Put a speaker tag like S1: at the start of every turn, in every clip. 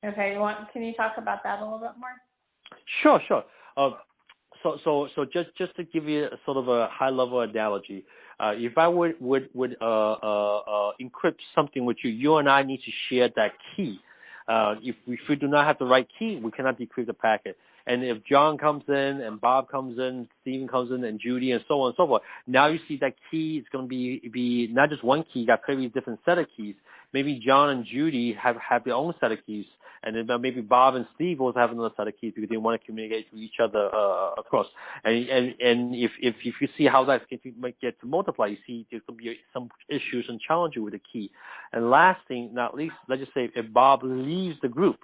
S1: Okay, can you talk about that a little bit more?
S2: Sure, sure. So just to give you a sort of a high level analogy, if I would encrypt something with you, you and I need to share that key. If we do not have the right key, we cannot decrypt the packet. And if John comes in and Bob comes in, Stephen comes in, and Judy, and so on and so forth, now you see that key is going to be not just one key, you got very different set of keys. Maybe John and Judy have their own set of keys, and then maybe Bob and Steve also have another set of keys because they want to communicate to each other across. And if you see how that might get to multiply, you see there's going to be some issues and challenges with the key. And last thing, not least, let's just say if Bob leaves the group,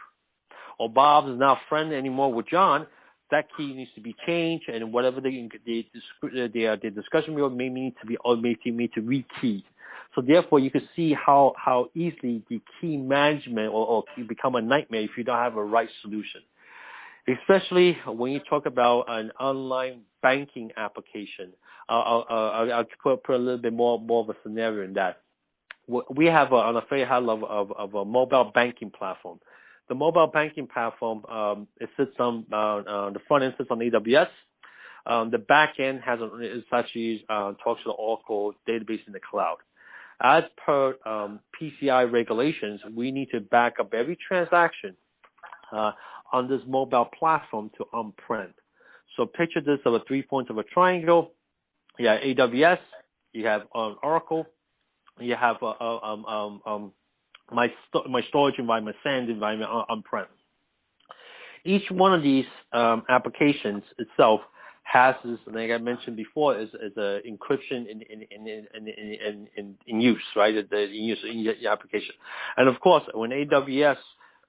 S2: or Bob is not friend anymore with John, that key needs to be changed, and whatever the discussion may need to be rekeyed. So therefore, you can see how easily the key management or can become a nightmare if you don't have a right solution. Especially when you talk about an online banking application. I'll put a little bit more of a scenario in that. We have on a very high level of a mobile banking platform. The mobile banking platform, it sits on the front end sits on AWS. The back end is actually talks to the Oracle database in the cloud. As per PCI regulations, we need to back up every transaction on this mobile platform to on-prem. So picture this of 3 points of a triangle. You have AWS, you have Oracle, you have my storage environment, SAN environment on-prem. Each one of these applications itself has this, like I mentioned before, is a encryption in use, right? In use in the application, and of course, when AWS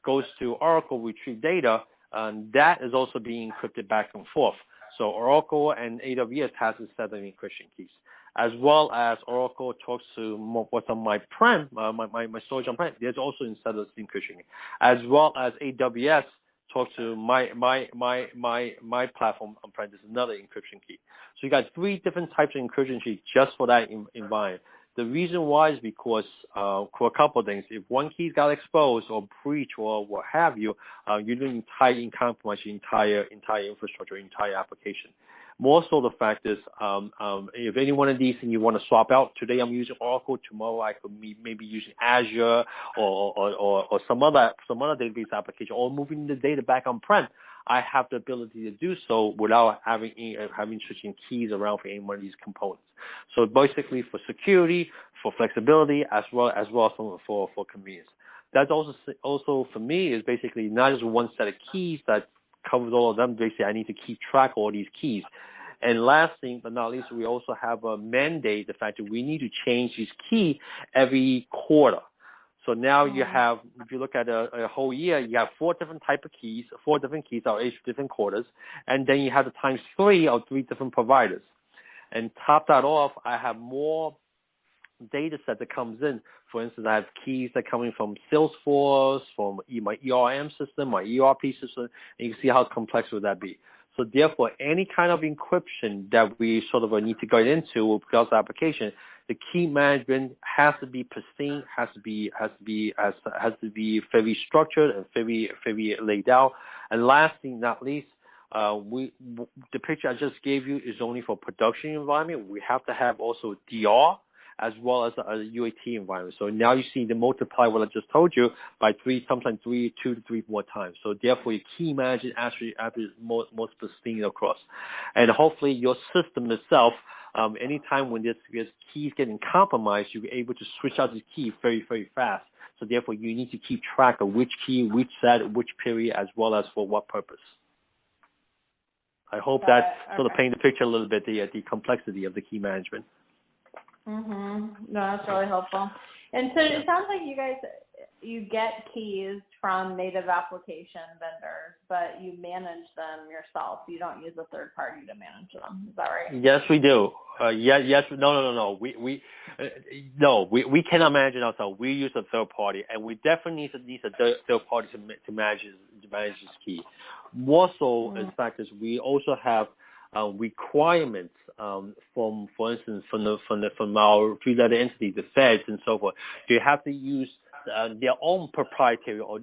S2: goes to Oracle retrieve data, that is also being encrypted back and forth. So Oracle and AWS has a set of encryption keys, as well as Oracle talks to what's on my prem, my storage on prem. There's also a set of encryption, as well as AWS talks to my platform on prem. There's another encryption key. So you got 3 different types of encryption keys just for that environment. The reason why is because for a couple of things. If one key got exposed or breached or what have you, you're doing compromise your entire infrastructure, entire application. More so the fact is, if any one of these and you want to swap out, today I'm using Oracle, tomorrow I could maybe using Azure or some other database application, or moving the data back on-prem, I have the ability to do so without having switching keys around for any one of these components. So basically for security, for flexibility, as well for convenience. That's also for me is basically not just one set of keys that covers all of them. Basically, I need to keep track of all these keys. And last thing but not least, we also have a mandate, the fact that we need to change these keys every quarter. So now you have, if you look at a whole year, you have 4 different type of keys, 4 different keys or 8 different quarters, and then you have the times 3 of 3 different providers. And top that off, I have more data set that comes in. For instance, I have keys that are coming from Salesforce, from my ERM system, my ERP system, and you can see how complex would that be. So therefore, any kind of encryption that we sort of need to go into with the application, the key management has to be pristine, has to be very structured and very laid out. And last thing, not least, the picture I just gave you is only for production environment. We have to have also DR as well as a UAT environment. So now you see the multiply what I just told you by 2 to 3 more times. So therefore, your key management actually is more pristine across. And hopefully your system itself, anytime when this key is getting compromised, you're able to switch out the key very, very fast. So therefore, you need to keep track of which key, which set, which period, as well as for what purpose. I hope that sort of paint the picture a little bit, the complexity of the key management.
S1: No, that's really helpful. And so it sounds like you get keys from native application vendors, but you manage them yourself. You don't use a third party to manage them. Is that right?
S2: Yes, we do. Yes. No. We cannot manage it ourselves. We use a third party, and we definitely need a third party to manage this key. More so, in fact, is we also have requirements for instance, from our 3-letter entity, the feds and so forth. They have to use their own proprietary or